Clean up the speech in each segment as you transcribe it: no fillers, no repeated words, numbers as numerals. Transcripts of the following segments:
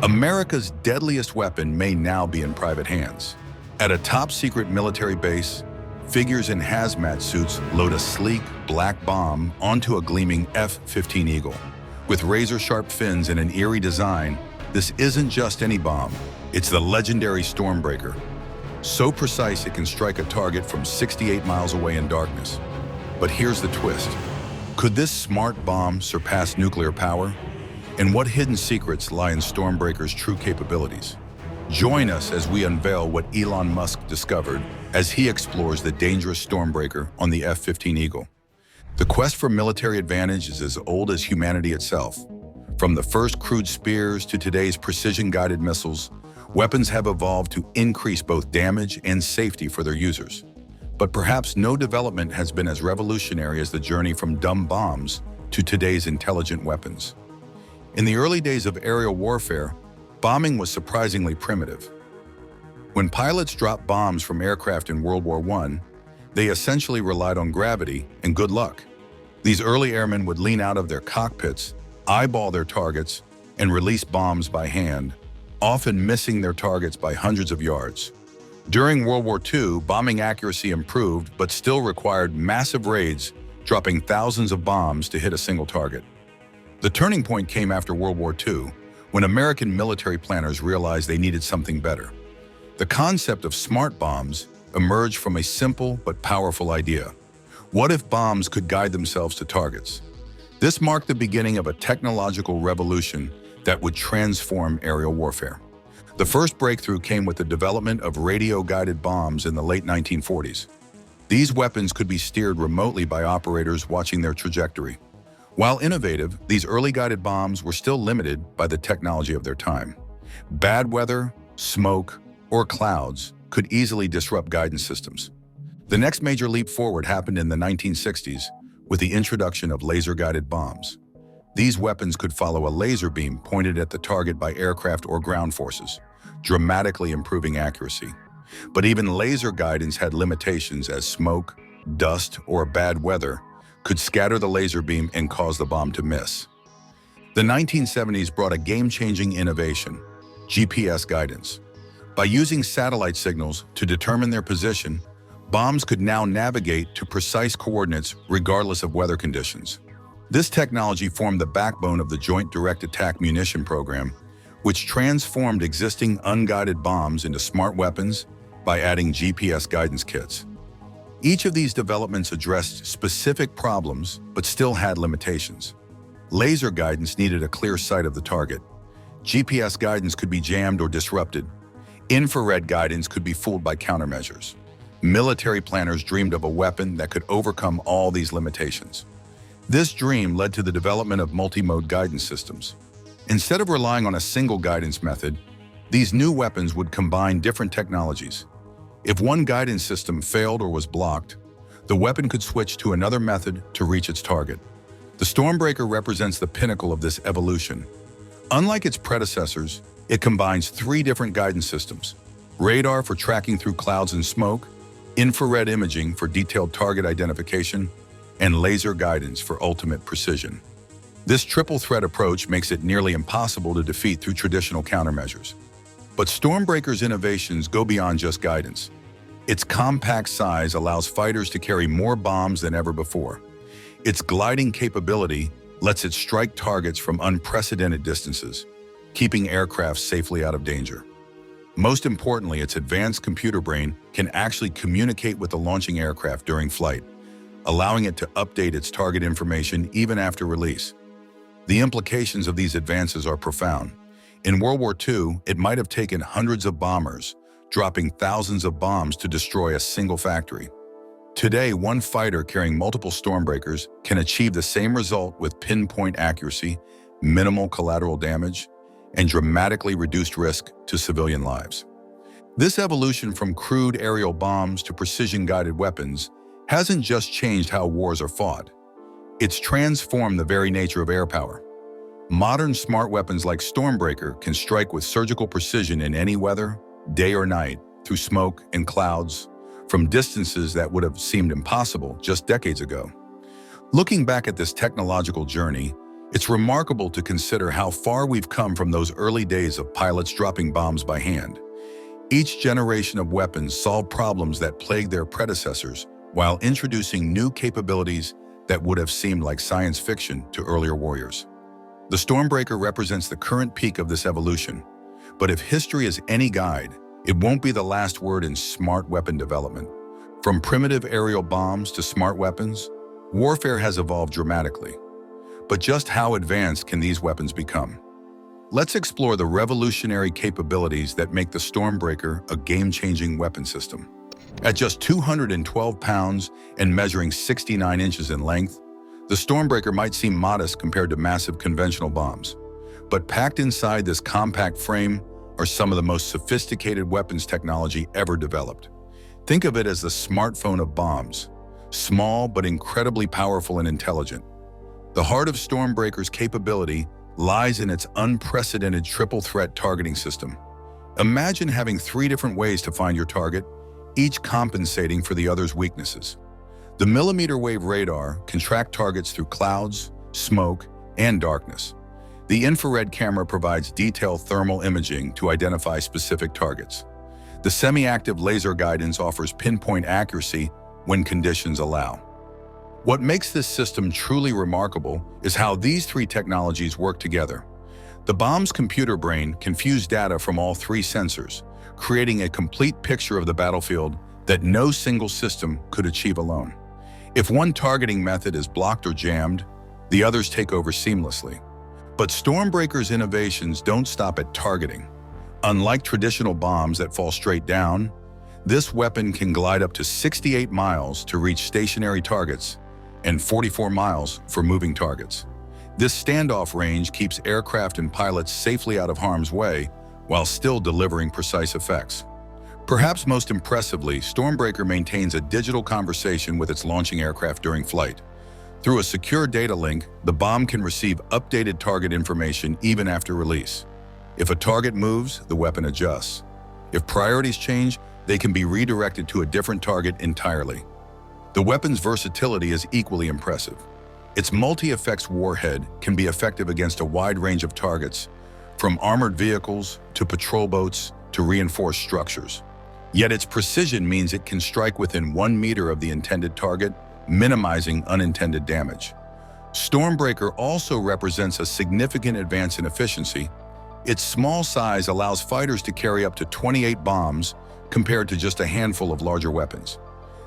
America's deadliest weapon may now be in private hands. At a top-secret military base, figures in hazmat suits load a sleek, black bomb onto a gleaming F-15 Eagle. With razor-sharp fins and an eerie design, this isn't just any bomb. It's the legendary Stormbreaker. So precise it can strike a target from 68 miles away in darkness. But here's the twist. Could this smart bomb surpass nuclear power? And what hidden secrets lie in Stormbreaker's true capabilities? Join us as we unveil what Elon Musk discovered as he explores the dangerous Stormbreaker on the F-15 Eagle. The quest for military advantage is as old as humanity itself. From the first crude spears to today's precision-guided missiles, weapons have evolved to increase both damage and safety for their users. But perhaps no development has been as revolutionary as the journey from dumb bombs to today's intelligent weapons. In the early days of aerial warfare, bombing was surprisingly primitive. When pilots dropped bombs from aircraft in World War I, they essentially relied on gravity and good luck. These early airmen would lean out of their cockpits, eyeball their targets, and release bombs by hand, often missing their targets by hundreds of yards. During World War II, bombing accuracy improved but still required massive raids, dropping thousands of bombs to hit a single target. The turning point came after World War II, when American military planners realized they needed something better. The concept of smart bombs emerged from a simple but powerful idea. What if bombs could guide themselves to targets? This marked the beginning of a technological revolution that would transform aerial warfare. The first breakthrough came with the development of radio-guided bombs in the late 1940s. These weapons could be steered remotely by operators watching their trajectory. While innovative, these early guided bombs were still limited by the technology of their time. Bad weather, smoke, or clouds could easily disrupt guidance systems. The next major leap forward happened in the 1960s with the introduction of laser-guided bombs. These weapons could follow a laser beam pointed at the target by aircraft or ground forces, dramatically improving accuracy. But even laser guidance had limitations, as smoke, dust, or bad weather could scatter the laser beam and cause the bomb to miss. The 1970s brought a game-changing innovation: GPS guidance. By using satellite signals to determine their position, bombs could now navigate to precise coordinates regardless of weather conditions. This technology formed the backbone of the Joint Direct Attack Munition Program, which transformed existing unguided bombs into smart weapons by adding GPS guidance kits. Each of these developments addressed specific problems, but still had limitations. Laser guidance needed a clear sight of the target. GPS guidance could be jammed or disrupted. Infrared guidance could be fooled by countermeasures. Military planners dreamed of a weapon that could overcome all these limitations. This dream led to the development of multi-mode guidance systems. Instead of relying on a single guidance method, these new weapons would combine different technologies. If one guidance system failed or was blocked, the weapon could switch to another method to reach its target. The Stormbreaker represents the pinnacle of this evolution. Unlike its predecessors, it combines three different guidance systems: radar for tracking through clouds and smoke, infrared imaging for detailed target identification, and laser guidance for ultimate precision. This triple-threat approach makes it nearly impossible to defeat through traditional countermeasures. But Stormbreaker's innovations go beyond just guidance. Its compact size allows fighters to carry more bombs than ever before. Its gliding capability lets it strike targets from unprecedented distances, keeping aircraft safely out of danger. Most importantly, its advanced computer brain can actually communicate with the launching aircraft during flight, allowing it to update its target information even after release. The implications of these advances are profound. In World War II, it might have taken hundreds of bombers, dropping thousands of bombs to destroy a single factory. Today, one fighter carrying multiple Stormbreakers can achieve the same result with pinpoint accuracy, minimal collateral damage, and dramatically reduced risk to civilian lives. This evolution from crude aerial bombs to precision-guided weapons hasn't just changed how wars are fought. It's transformed the very nature of air power. Modern smart weapons like Stormbreaker can strike with surgical precision in any weather, day or night, through smoke and clouds, from distances that would have seemed impossible just decades ago. Looking back at this technological journey, It's remarkable to consider how far we've come from those early days of pilots dropping bombs by hand. Each generation of weapons solved problems that plagued their predecessors while introducing new capabilities that would have seemed like science fiction to earlier warriors. The Stormbreaker represents the current peak of this evolution, but if history is any guide, it won't be the last word in smart weapon development. From primitive aerial bombs to smart weapons, warfare has evolved dramatically. But just how advanced can these weapons become? Let's explore the revolutionary capabilities that make the Stormbreaker a game-changing weapon system. At just 212 pounds and measuring 69 inches in length, the Stormbreaker might seem modest compared to massive conventional bombs. But packed inside this compact frame are some of the most sophisticated weapons technology ever developed. Think of it as the smartphone of bombs, small but incredibly powerful and intelligent. The heart of Stormbreaker's capability lies in its unprecedented triple-threat targeting system. Imagine having 3 different ways to find your target, each compensating for the other's weaknesses. The millimeter-wave radar can track targets through clouds, smoke, and darkness. The infrared camera provides detailed thermal imaging to identify specific targets. The semi-active laser guidance offers pinpoint accuracy when conditions allow. What makes this system truly remarkable is how these 3 technologies work together. The bomb's computer brain can fuse data from all 3 sensors, creating a complete picture of the battlefield that no single system could achieve alone. If one targeting method is blocked or jammed, the others take over seamlessly. But Stormbreaker's innovations don't stop at targeting. Unlike traditional bombs that fall straight down, this weapon can glide up to 68 miles to reach stationary targets and 44 miles for moving targets. This standoff range keeps aircraft and pilots safely out of harm's way while still delivering precise effects. Perhaps most impressively, Stormbreaker maintains a digital conversation with its launching aircraft during flight. Through a secure data link, the bomb can receive updated target information even after release. If a target moves, the weapon adjusts. If priorities change, they can be redirected to a different target entirely. The weapon's versatility is equally impressive. Its multi-effects warhead can be effective against a wide range of targets, from armored vehicles to patrol boats to reinforced structures. Yet its precision means it can strike within 1 meter of the intended target, minimizing unintended damage. Stormbreaker also represents a significant advance in efficiency. Its small size allows fighters to carry up to 28 bombs compared to just a handful of larger weapons.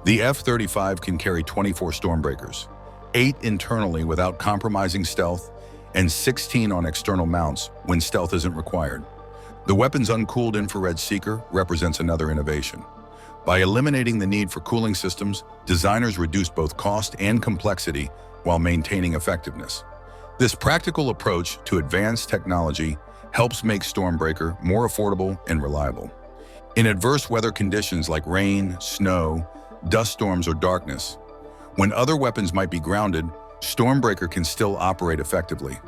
The F-35 can carry 24 Stormbreakers, 8 internally without compromising stealth, and 16 on external mounts when stealth isn't required. The weapon's uncooled infrared seeker represents another innovation. By eliminating the need for cooling systems, designers reduce both cost and complexity while maintaining effectiveness. This practical approach to advanced technology helps make Stormbreaker more affordable and reliable. In adverse weather conditions like rain, snow, dust storms, or darkness, when other weapons might be grounded, Stormbreaker can still operate effectively.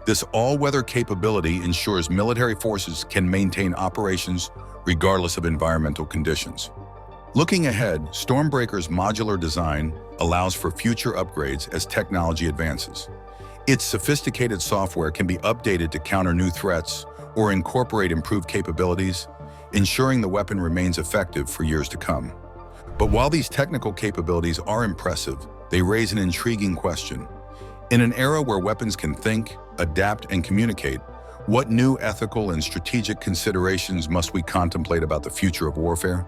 This all-weather capability ensures military forces can maintain operations regardless of environmental conditions. Looking ahead, Stormbreaker's modular design allows for future upgrades as technology advances. Its sophisticated software can be updated to counter new threats or incorporate improved capabilities, ensuring the weapon remains effective for years to come. But while these technical capabilities are impressive, they raise an intriguing question. In an era where weapons can think, adapt, and communicate, what new ethical and strategic considerations must we contemplate about the future of warfare?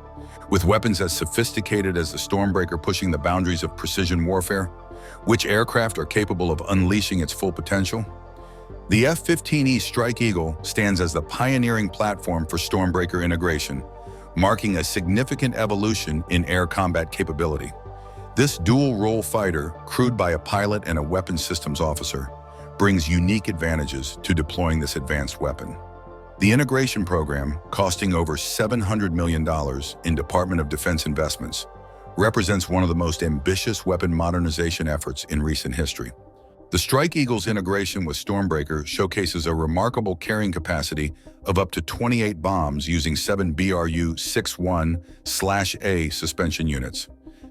With weapons as sophisticated as the Stormbreaker pushing the boundaries of precision warfare, which aircraft are capable of unleashing its full potential? The F-15E Strike Eagle stands as the pioneering platform for Stormbreaker integration, marking a significant evolution in air combat capability. This dual-role fighter, crewed by a pilot and a weapons systems officer, brings unique advantages to deploying this advanced weapon. The integration program, costing over $700 million in Department of Defense investments, represents one of the most ambitious weapon modernization efforts in recent history. The Strike Eagle's integration with Stormbreaker showcases a remarkable carrying capacity of up to 28 bombs using 7 BRU-61/A suspension units.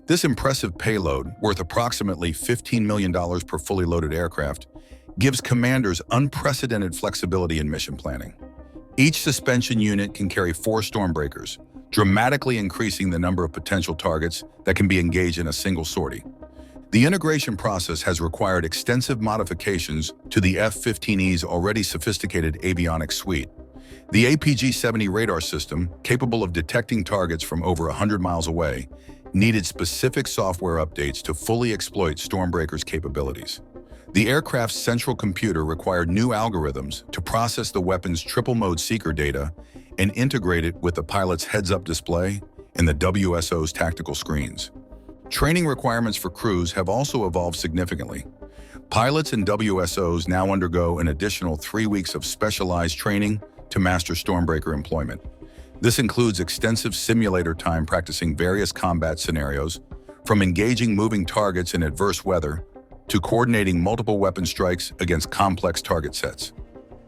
This impressive payload, worth approximately $15 million per fully loaded aircraft, gives commanders unprecedented flexibility in mission planning. Each suspension unit can carry 4 Stormbreakers, dramatically increasing the number of potential targets that can be engaged in a single sortie. The integration process has required extensive modifications to the F-15E's already sophisticated avionics suite. The APG-70 radar system, capable of detecting targets from over 100 miles away, needed specific software updates to fully exploit Stormbreaker's capabilities. The aircraft's central computer required new algorithms to process the weapon's triple-mode seeker data and integrate it with the pilot's heads-up display and the WSO's tactical screens. Training requirements for crews have also evolved significantly. Pilots and WSOs now undergo an additional 3 weeks of specialized training to master Stormbreaker employment. This includes extensive simulator time practicing various combat scenarios, from engaging moving targets in adverse weather to coordinating multiple weapon strikes against complex target sets.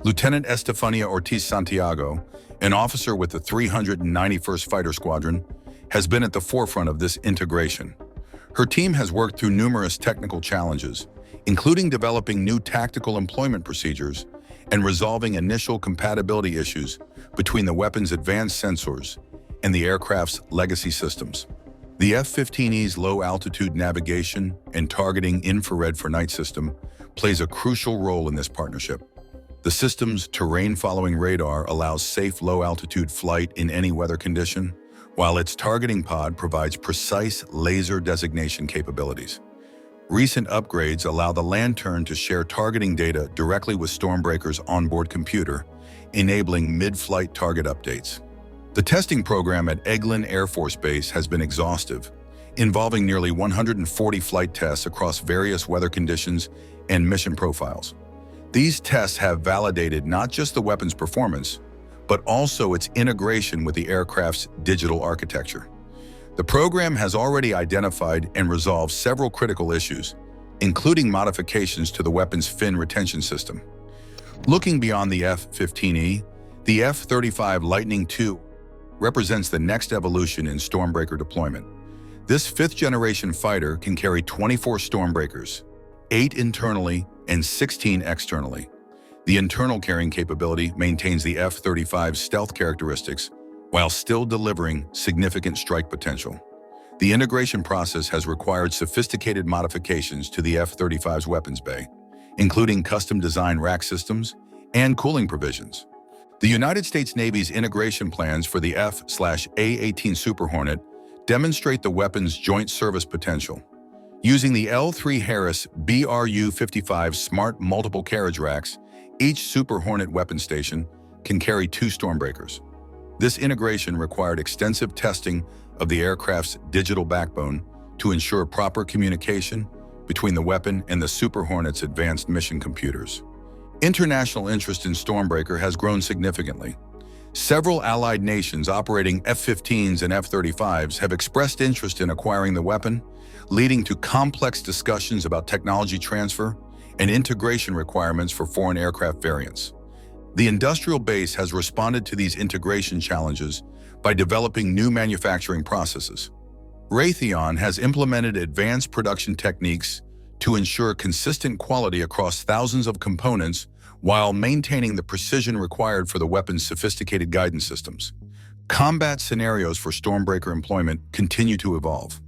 Lieutenant Estefania Ortiz Santiago, an officer with the 391st Fighter Squadron, has been at the forefront of this integration. Her team has worked through numerous technical challenges, including developing new tactical employment procedures and resolving initial compatibility issues between the weapon's advanced sensors and the aircraft's legacy systems. The F-15E's low-altitude navigation and targeting infrared for night system plays a crucial role in this partnership. The system's terrain-following radar allows safe low-altitude flight in any weather condition, while its targeting pod provides precise laser designation capabilities. Recent upgrades allow the Lantern to share targeting data directly with Stormbreaker's onboard computer, enabling mid-flight target updates. The testing program at Eglin Air Force Base has been exhaustive, involving nearly 140 flight tests across various weather conditions and mission profiles. These tests have validated not just the weapon's performance, but also its integration with the aircraft's digital architecture. The program has already identified and resolved several critical issues, including modifications to the weapon's fin retention system. Looking beyond the F-15E, the F-35 Lightning II represents the next evolution in Stormbreaker deployment. This fifth-generation fighter can carry 24 Stormbreakers, 8 internally and 16 externally. The internal carrying capability maintains the F-35's stealth characteristics while still delivering significant strike potential. The integration process has required sophisticated modifications to the F-35's weapons bay, including custom-designed rack systems and cooling provisions. The United States Navy's integration plans for the F/A-18 Super Hornet demonstrate the weapon's joint service potential. Using the L3 Harris BRU-55 smart multiple carriage racks, each Super Hornet weapon station can carry 2 Stormbreakers. This integration required extensive testing of the aircraft's digital backbone to ensure proper communication between the weapon and the Super Hornet's advanced mission computers. International interest in Stormbreaker has grown significantly. Several allied nations operating F-15s and F-35s have expressed interest in acquiring the weapon, leading to complex discussions about technology transfer and integration requirements for foreign aircraft variants. The industrial base has responded to these integration challenges by developing new manufacturing processes. Raytheon has implemented advanced production techniques to ensure consistent quality across thousands of components while maintaining the precision required for the weapon's sophisticated guidance systems. Combat scenarios for Stormbreaker employment continue to evolve.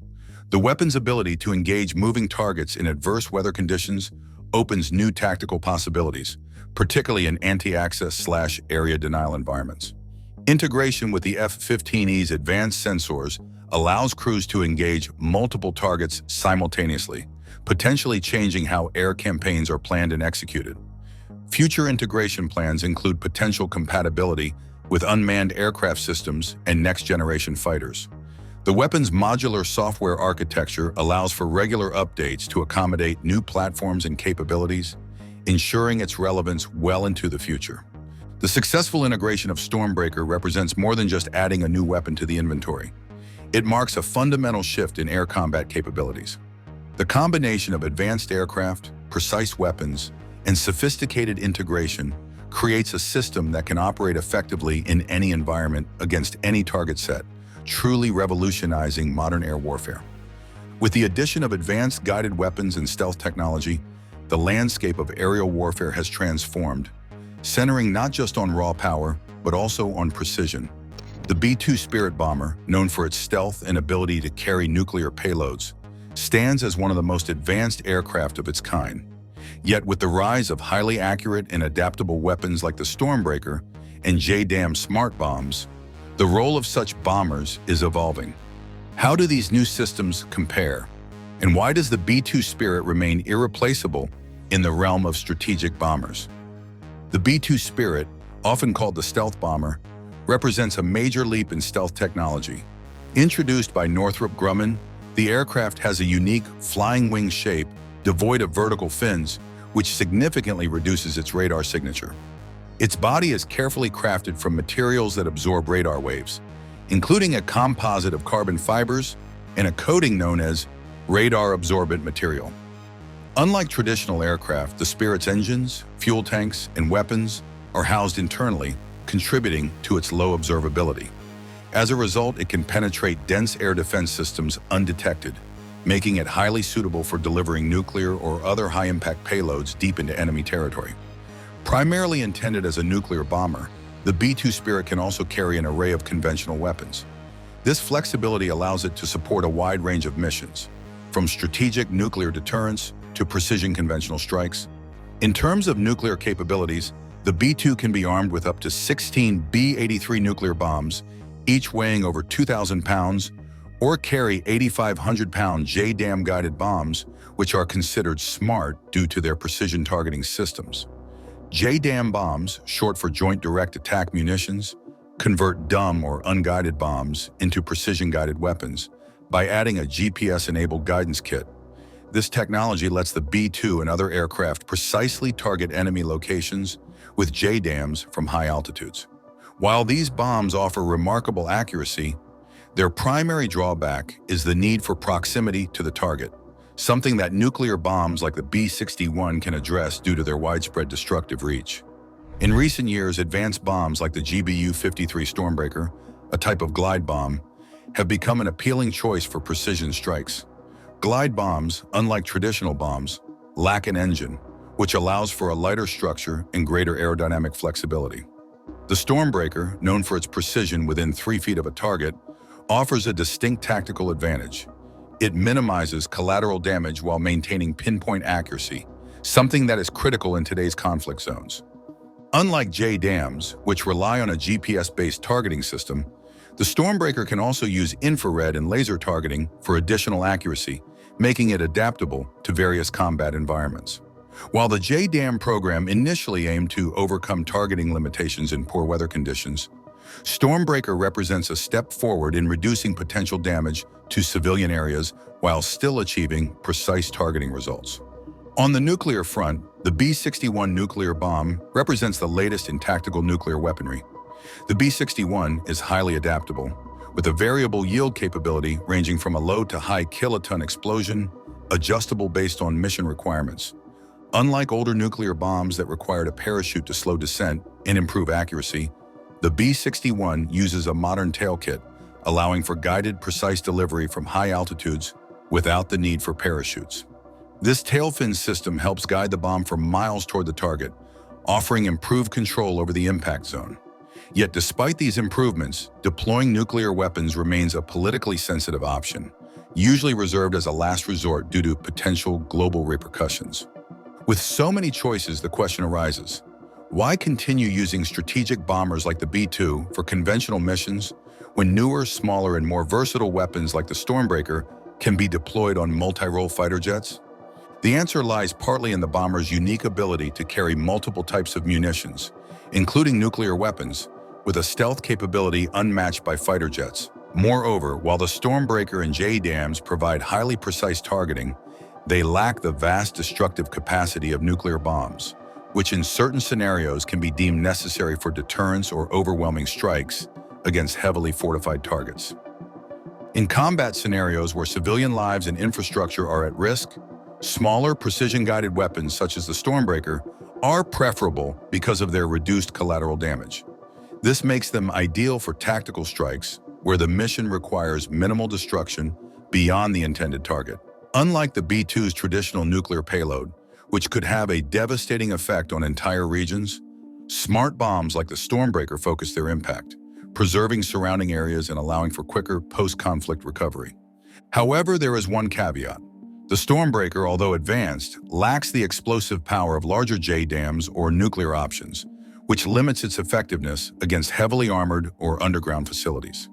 The weapon's ability to engage moving targets in adverse weather conditions opens new tactical possibilities, particularly in anti-access/area denial environments. Integration with the F-15E's advanced sensors allows crews to engage multiple targets simultaneously, potentially changing how air campaigns are planned and executed. Future integration plans include potential compatibility with unmanned aircraft systems and next-generation fighters. The weapon's modular software architecture allows for regular updates to accommodate new platforms and capabilities, ensuring its relevance well into the future. The successful integration of Stormbreaker represents more than just adding a new weapon to the inventory. It marks a fundamental shift in air combat capabilities. The combination of advanced aircraft, precise weapons, and sophisticated integration creates a system that can operate effectively in any environment against any target set, truly revolutionizing modern air warfare. With the addition of advanced guided weapons and stealth technology, the landscape of aerial warfare has transformed, centering not just on raw power, but also on precision. The B-2 Spirit bomber, known for its stealth and ability to carry nuclear payloads, stands as one of the most advanced aircraft of its kind. Yet with the rise of highly accurate and adaptable weapons like the Stormbreaker and JDAM smart bombs, the role of such bombers is evolving. How do these new systems compare? And why does the B-2 Spirit remain irreplaceable in the realm of strategic bombers? The B-2 Spirit, often called the stealth bomber, represents a major leap in stealth technology. Introduced by Northrop Grumman, the aircraft has a unique flying wing shape devoid of vertical fins, which significantly reduces its radar signature. Its body is carefully crafted from materials that absorb radar waves, including a composite of carbon fibers and a coating known as radar-absorbent material. Unlike traditional aircraft, the Spirit's engines, fuel tanks, and weapons are housed internally, contributing to its low observability. As a result, it can penetrate dense air defense systems undetected, making it highly suitable for delivering nuclear or other high-impact payloads deep into enemy territory. Primarily intended as a nuclear bomber, the B-2 Spirit can also carry an array of conventional weapons. This flexibility allows it to support a wide range of missions, from strategic nuclear deterrence to precision conventional strikes. In terms of nuclear capabilities, the B-2 can be armed with up to 16 B-83 nuclear bombs, each weighing over 2,000 pounds, or carry 8,500-pound JDAM guided bombs, which are considered smart due to their precision targeting systems. JDAM bombs, short for Joint Direct Attack Munitions, convert dumb or unguided bombs into precision-guided weapons by adding a GPS-enabled guidance kit. This technology lets the B-2 and other aircraft precisely target enemy locations with JDAMs from high altitudes. While these bombs offer remarkable accuracy, their primary drawback is the need for proximity to the target, something that nuclear bombs like the B-61 can address due to their widespread destructive reach. In recent years, advanced bombs like the GBU-53 Stormbreaker, a type of glide bomb, have become an appealing choice for precision strikes. Glide bombs, unlike traditional bombs, lack an engine, which allows for a lighter structure and greater aerodynamic flexibility. The Stormbreaker, known for its precision within 3 feet of a target, offers a distinct tactical advantage. It minimizes collateral damage while maintaining pinpoint accuracy, something that is critical in today's conflict zones. Unlike JDAMs, which rely on a GPS-based targeting system, the Stormbreaker can also use infrared and laser targeting for additional accuracy, making it adaptable to various combat environments. While the JDAM program initially aimed to overcome targeting limitations in poor weather conditions, Stormbreaker represents a step forward in reducing potential damage to civilian areas while still achieving precise targeting results. On the nuclear front, the B-61 nuclear bomb represents the latest in tactical nuclear weaponry. The B-61 is highly adaptable, with a variable yield capability ranging from a low to high kiloton explosion, adjustable based on mission requirements. Unlike older nuclear bombs that required a parachute to slow descent and improve accuracy, the B-61 uses a modern tail kit, allowing for guided, precise delivery from high altitudes without the need for parachutes. This tail fin system helps guide the bomb for miles toward the target, offering improved control over the impact zone. Yet despite these improvements, deploying nuclear weapons remains a politically sensitive option, usually reserved as a last resort due to potential global repercussions. With so many choices, the question arises, why continue using strategic bombers like the B-2 for conventional missions when newer, smaller, and more versatile weapons like the Stormbreaker can be deployed on multi-role fighter jets? The answer lies partly in the bomber's unique ability to carry multiple types of munitions, including nuclear weapons, with a stealth capability unmatched by fighter jets. Moreover, while the Stormbreaker and JDAMs provide highly precise targeting, they lack the vast destructive capacity of nuclear bombs, which in certain scenarios can be deemed necessary for deterrence or overwhelming strikes against heavily fortified targets. In combat scenarios where civilian lives and infrastructure are at risk, smaller precision-guided weapons such as the Stormbreaker are preferable because of their reduced collateral damage. This makes them ideal for tactical strikes where the mission requires minimal destruction beyond the intended target. Unlike the B-2's traditional nuclear payload, which could have a devastating effect on entire regions. Smart bombs like the Stormbreaker focus their impact, preserving surrounding areas and allowing for quicker post-conflict recovery. However, there is one caveat. The Stormbreaker, although advanced, lacks the explosive power of larger JDAMs or nuclear options, which limits its effectiveness against heavily armored or underground facilities.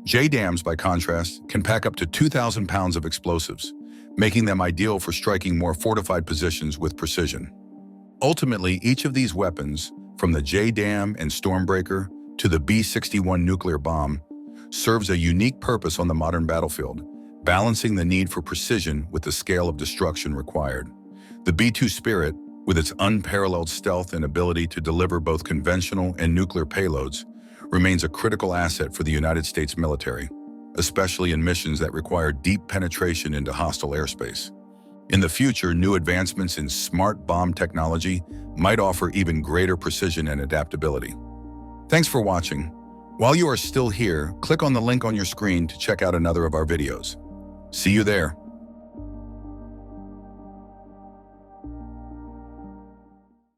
JDAMs, by contrast, can pack up to 2,000 pounds of explosives, making them ideal for striking more fortified positions with precision. Ultimately, each of these weapons, from the JDAM and Stormbreaker to the B-61 nuclear bomb, serves a unique purpose on the modern battlefield, balancing the need for precision with the scale of destruction required. The B-2 Spirit, with its unparalleled stealth and ability to deliver both conventional and nuclear payloads, remains a critical asset for the United States military, especially in missions that require deep penetration into hostile airspace. In the future, new advancements in smart bomb technology might offer even greater precision and adaptability. Thanks for watching. While you are still here, click on the link on your screen to check out another of our videos. See you there.